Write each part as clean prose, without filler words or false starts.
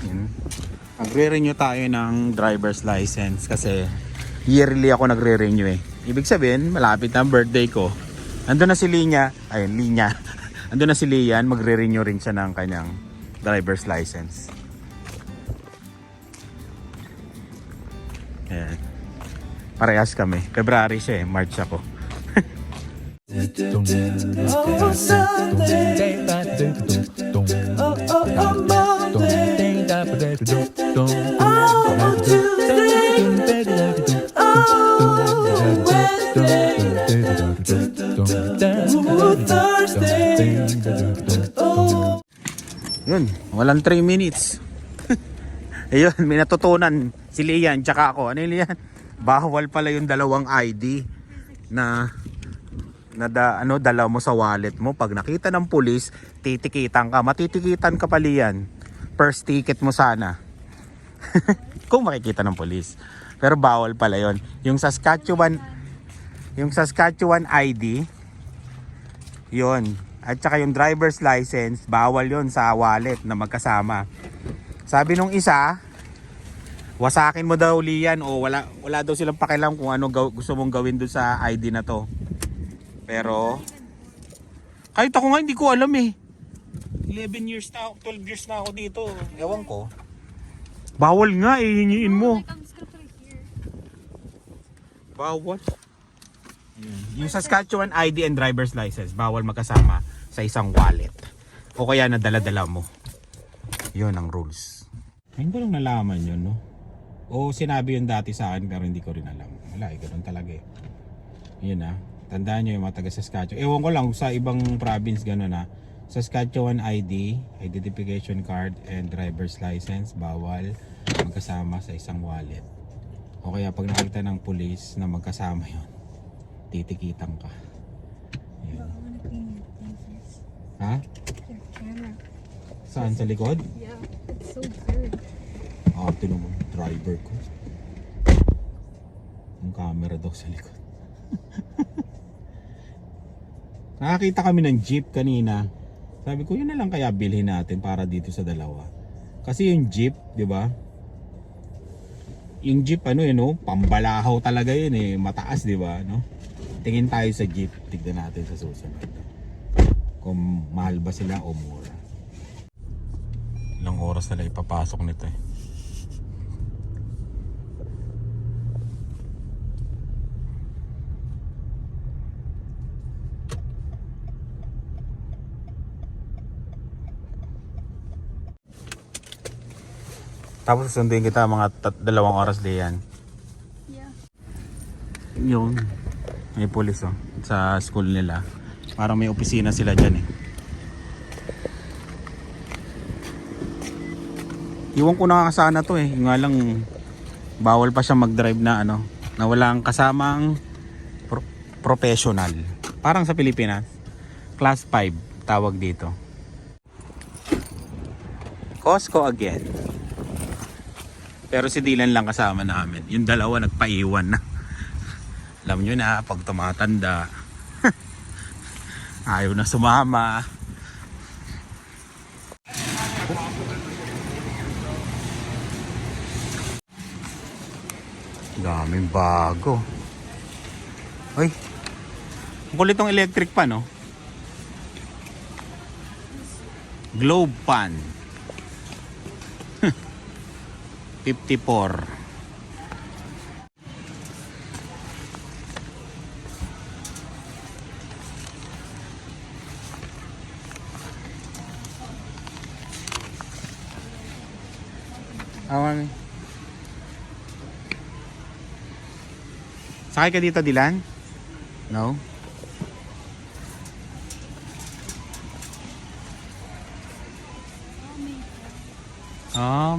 Yun. Magre-renew tayo ng driver's license kasi yearly ako nagre-renew eh. Ibig sabihin, malapit na ang birthday ko. Andun na si Linya. Ayun, Linya. Andun na si Lian. Magre-renew rin siya ng kanyang driver's license. Ayan. Parehas kami. February siya eh. March ako. Yun, walang 3 minutes. Ayun, may natutunan si Lian tsaka ako. Ano yun, Lian? Bawal pala yung dalawang ID na dala mo sa wallet mo. Pag nakita ng pulis, titikitan ka. Matitikitan ka pa, Lian. First ticket mo sana. Kung makikita ng pulis. Pero bawal pala yon. Yung Saskatchewan ID, yon. At saka yung driver's license, bawal yon sa wallet na magkasama. Sabi nung isa, wasakin mo daw, Lian, o wala daw silang pakialam kung ano gusto mong gawin doon sa ID na to. Pero kahit ako nga hindi ko alam eh. 11 years na ako, 12 years na ako dito. Ewan ko. Bawal nga eh, hingiin mo. Bawal. Yung Saskatchewan ID and driver's license, bawal magkasama sa isang wallet. O kaya nadala-dala mo. Yun ang rules. Hindi ko lang nalaman yun, no? O sinabi yun dati sa akin pero hindi ko rin alam. Wala eh, ganun talaga eh. Yun ah. Tandaan nyo yung mga taga Saskatchewan. Ewan ko lang sa ibang province gano'n na. Saskatchewan ID, identification card and driver's license, bawal magkasama sa isang wallet. O kaya pag nakita ng police na magkasama yun, titikitan ka. Yun. Ha? Saan? Sa likod? Yeah, it's so weird. Tinan mo, driver ko. Yung camera daw sa likod. Nakakita kami ng jeep kanina. Sabi ko, yun na lang kaya bilhin natin para dito sa dalawa. Kasi yung jeep, di ba? Yung jeep ano yun, no? Pambalahaw talaga yun eh. Mataas, di ba? No? Tingin tayo sa jeep. Tignan natin sa susunod. Kung mahal ba sila o mura. Ilang oras na lang ipapasok nito eh. Tapos susunduin kita mga 2 oras diyan. Yeah. Yun. May pulis oh. Sa school nila. Parang may opisina sila dyan eh. Iwan ko nakakasana to eh. Yung nga lang bawal pa siya mag-drive na ano. Na walang kasamang professional. Parang sa Pilipinas. Class 5 tawag dito. Costco again. Pero si Dylan lang kasama namin. Yung dalawa nagpaiwan na. Alam nyo na, pag tumatanda, ayaw na sumama. Daming bago. Ay, kulit tong electric pan, no? Globe pan. 54. Awan. Sakay ka dito, Dylan? No?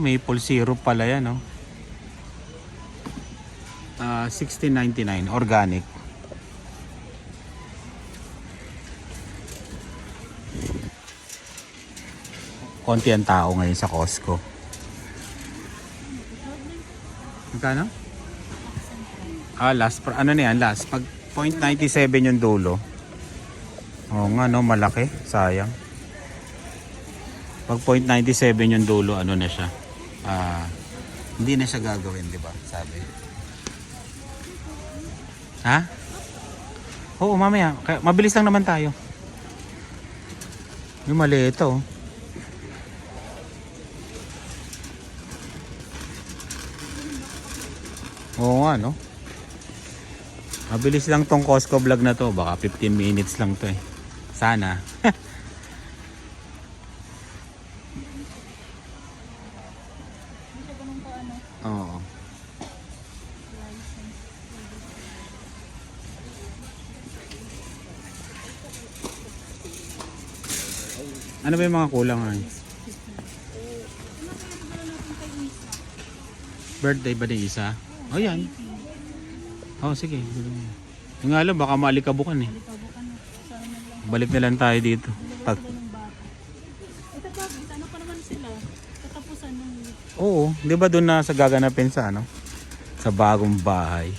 Maple syrup pala yan, no? 16.99 organic. Konti ang tao ngayon sa Costco. Magkano? Last ano na yan, last pag 0.97 yung dulo. Oo nga no, malaki, sayang. Pag 0.97 yung dulo, ano na siya? hindi na siya gagawin, di ba? Sabi. Ha? Oo, mamaya. Mabilis lang naman tayo. Yung mali ito. Oo nga, no? Mabilis lang tong Costco vlog na to. Baka 15 minutes lang to eh. Sana. Oo. Ano ba yung mga kulang ay? Birthday ba ni Isa? Oh, yan. Oh, sige. Yung nga alam, baka maalikabukan eh. Balik na lang tayo dito. Pag... Ito pa, ano pa naman sila? Katapusan ng Oo, di ba doon na sa gaganapin sa ano? Sa bagong bahay.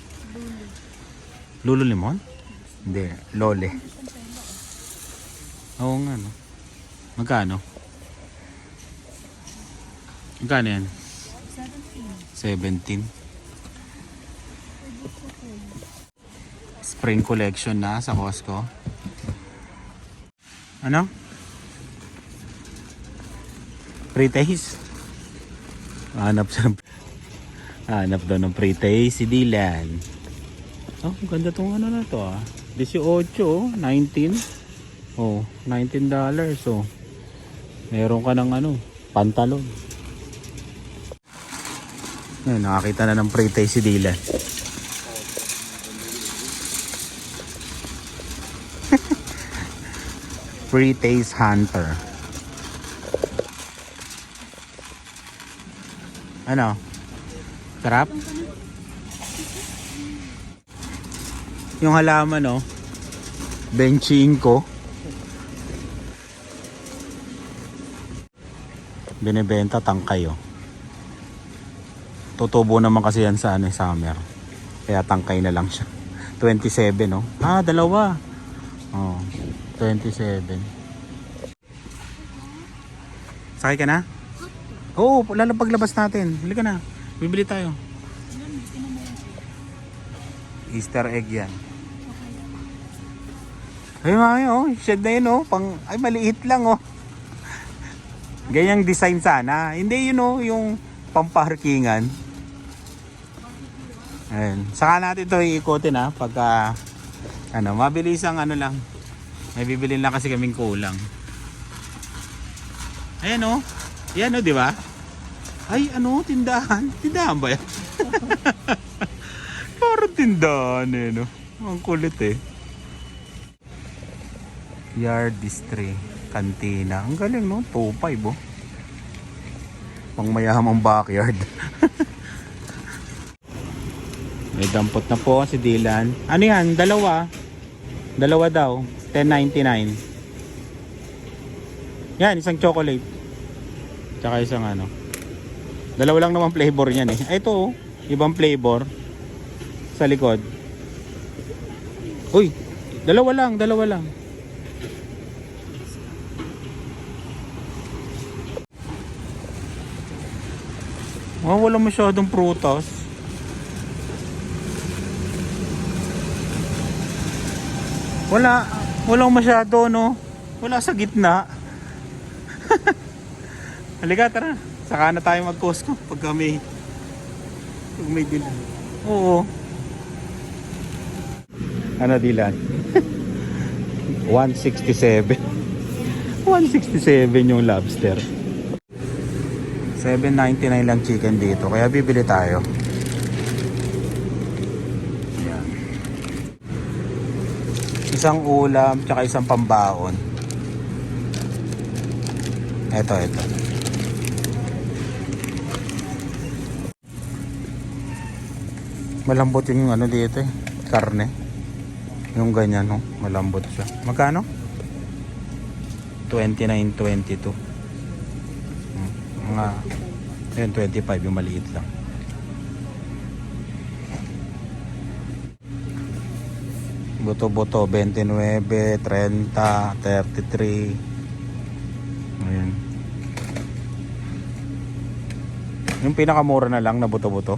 Lululemon? Hindi, Lole. Oo nga, no? Magkano? Magkano yan? 17. Spring collection na sa Costco. Ano? Pre-taste. Hanap daw ng pre-taste si Dylan. Oh, ganda tong ano na to ah. 18, oh, 19. Oh, $19. Oh. Meron ka ng ano, pantalon. Ayun, nakakita na ng pre-taste si Dylan. Pre-taste hunter. Ano? Sarap? Yung halaman, no? Benching ko. Binibenta tangkay, oh. Tutubo naman kasi yan sa ano, summer. Kaya tangkay na lang siya. 27, no? Ah, dalawa. Oh, 27. Sakay ka na? Oo, paglabas natin. Bili ka na. Bibili tayo. Easter egg yan. Ay, mami, oh. Shed na yun, oh. Ay, maliit lang, oh. Ganyang design sana. Hindi yun, oh. Yung pamparkingan. Ayun. Saka natin ito iikotin, ha. Pagka, mabilis ang ano lang. May bibili lang kasi kaming kulang. Ayan, oh. Yan, oh, di ba? Ay, tindahan. Tindahan ba yan? Parang tindahan, eh, no? Ang kulit, eh. Yard District Cantina. Ang galing, no? 2.5, oh. Pangmayamang backyard. May dampot na po si Dylan. Ano yan? Dalawa. Dalawa daw. $10.99. Yan, isang chocolate. Tsaka isang ano. Dalawa lang naman flavor yan eh. Ay, ito, oh. Ibang flavor. Sa likod. Uy, dalawa lang. Oh, wala masyadong prutas. Walang masyado, no? Wala sa gitna. Halika, tara. Saka na tayo mag-Costco pag may dilan. Oo. Ano dilan? 167. 167 yung lobster. $7.99 lang chicken dito. Kaya bibili tayo. Ayan. Isang ulam, tsaka isang pambaon. Ito. Malambot yung ano dito eh. Karne. Yung ganyan, no? Malambot siya. Magkano? $29.22. Mga yun, 25 yung maliit lang. Buto-buto 29, 30, 33. Ayan. Yung pinakamura na lang na buto-buto.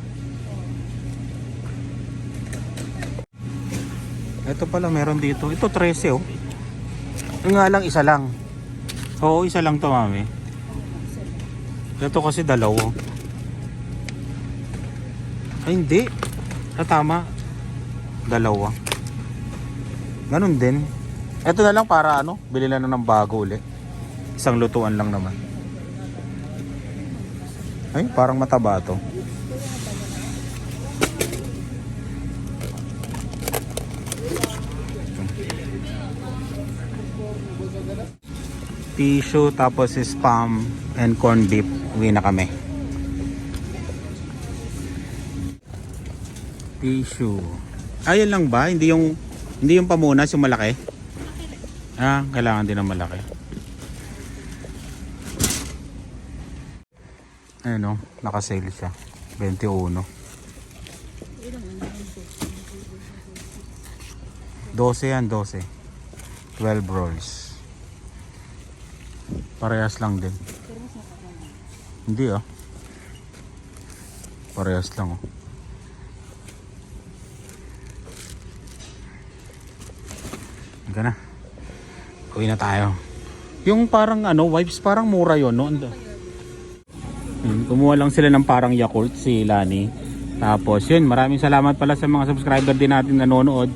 Ito pala meron dito. Ito 13 oh. Yung nga lang isa lang. Oo, isa lang to mami. Ito kasi dalawa. Ay hindi. Tama. Dalawa. Ganun din. Ito na lang para ano, bili lang ng bago ulit. Isang lutuan lang naman. Ay, parang mataba to. Tissue tapos spam and corned beef. Uwi na kami. Tissue. Ayun lang ba? Hindi yung pamunas, yung malaki? Ah, kailangan din ng malaki. Ayun o, naka-sale siya. 21. 12 yan, 12. 12 rolls. Parehas lang din. Hindi ah. Parehas lang oh. Hanggang na. Uwi na tayo. Yung parang ano, wipes parang mura yun, no? Kumuha lang sila ng parang Yakult si Lani. Tapos yun, maraming salamat pala sa mga subscriber din natin nanonood.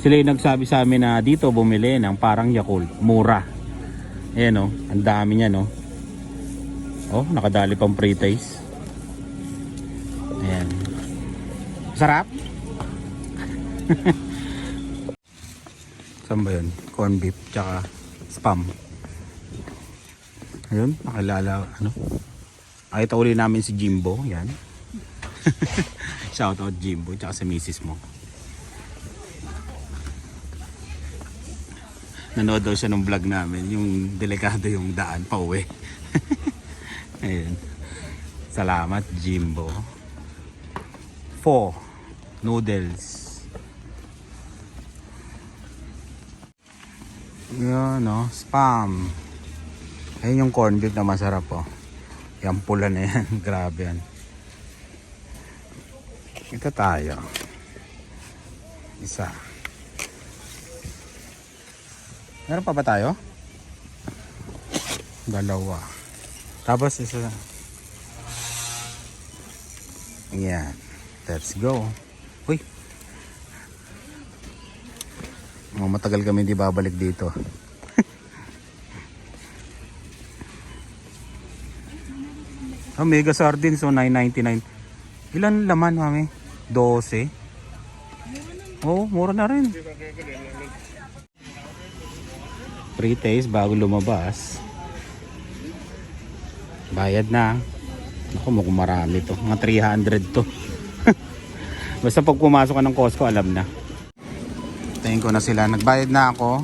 Sila yung nagsabi sa amin na dito bumili ng parang Yakult. Mura. Ayan o, ang dami niya no. Oh, nakadali pang pre-taste. Ayan. Sarap. Saan ba yun? Corn beef tsaka spam. Ayun, nakilala ano. Nakita uli namin si Jimbo, yan. Shout out Jimbo tsaka sa misis mo. Nanood daw siya ng vlog namin, yung delikado yung daan pa uwi. Ayun. Salamat Jimbo. 4 noodles. Yan no, spam. Ayun yung corned beef na masarap oh. Yan pula na yan, grabe yan. Ito tayo. Isa. Meron pa ba tayo? Dalawa. Tapos isa. Yan. Let's go. Uy. Matagal kami hindi babalik dito. Oh, mega sardines so 9.99. Ilan laman, mami? 12. Oh, mura na rin. Pre-taste bago lumabas. Bayad na. Ako mukhang marami to. Mga 300 to. Basta pag pumasok ka ng Costco, alam na. Tingin ko na sila. Nagbayad na ako.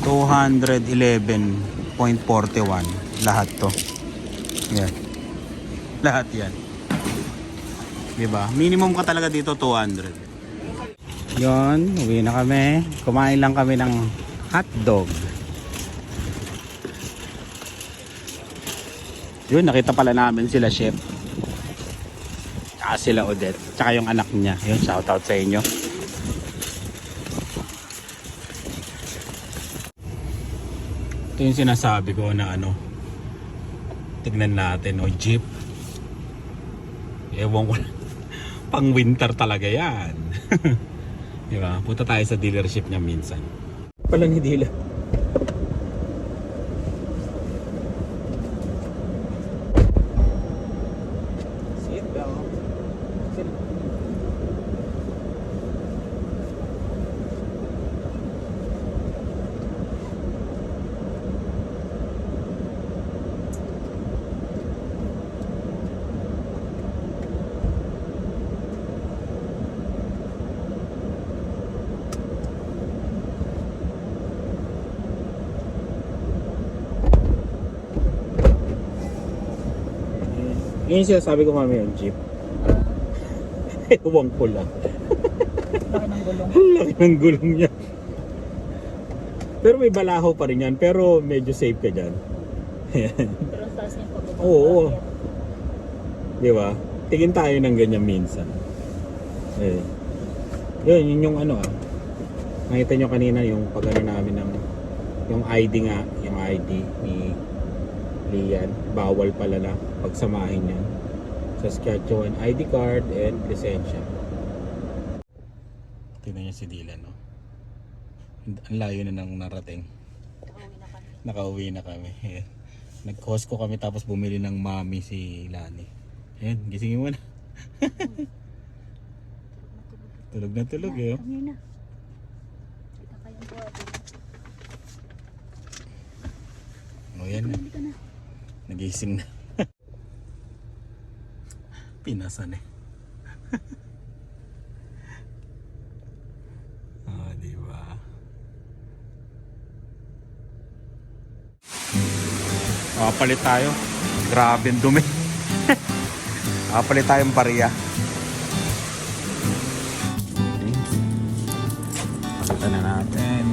211.41. Lahat to. Yan. Lahat yan. Diba? Minimum ka talaga dito 200. Yon, uwi na kami. Kumain lang kami ng hotdog. Yun, nakita pala namin sila chef. Tsaka sila Odette. Tsaka yung anak niya. Yun, shoutout sa inyo. Ito yung sinasabi ko na ano. Tignan natin, o jeep. Ewan ko. Pang winter talaga yan. Diba? Punta tayo sa dealership niya minsan. Palang hindi lang. Sit down. Sit. Yun yung sinasabi ko mami yung jeep. Ewan ko lang. Laki ng gulong. Laki ng gulong niya. Pero may balaho pa rin yan. Pero medyo safe ka dyan. Ayan. Pero ang taas niya pababa. Oo. Di ba? Tingin tayo ng ganyan minsan. Eh. Yun yung ano ah. Nakita nyo kanina yung pag-ano namin ng yung ID nga, yung ID ni Lian. Bawal pala na pagsamahin yan. Saskatchewan ID card and lisensya. Tingnan nyo si Dylan, no? Ang layo na nang narating. Nakauwi na kami. Ayan. Nag-Costco kami tapos bumili ng mami si Lani. Ayan, gisingin mo na. Tulog na tulog eh. Oh. Kanina. Kita kayang buhatin. O yan na. Hindi ka na. Nagising na. Pinasan eh. Oh, diba? Palit tayo. Grabe ang dumi. Palit tayong bariya. Palitan na natin.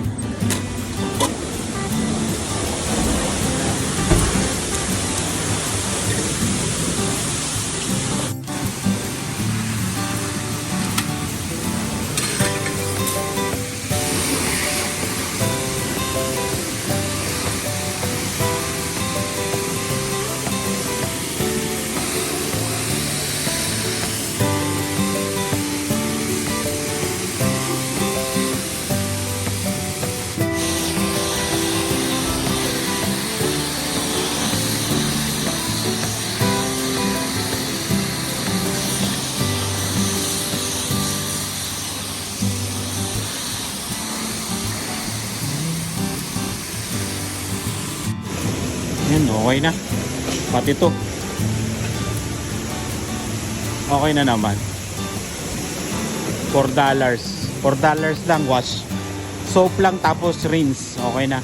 Yan, okay na. Pati to. Okay na naman. $4. $4 lang wash. Soap lang tapos rinse. Okay na.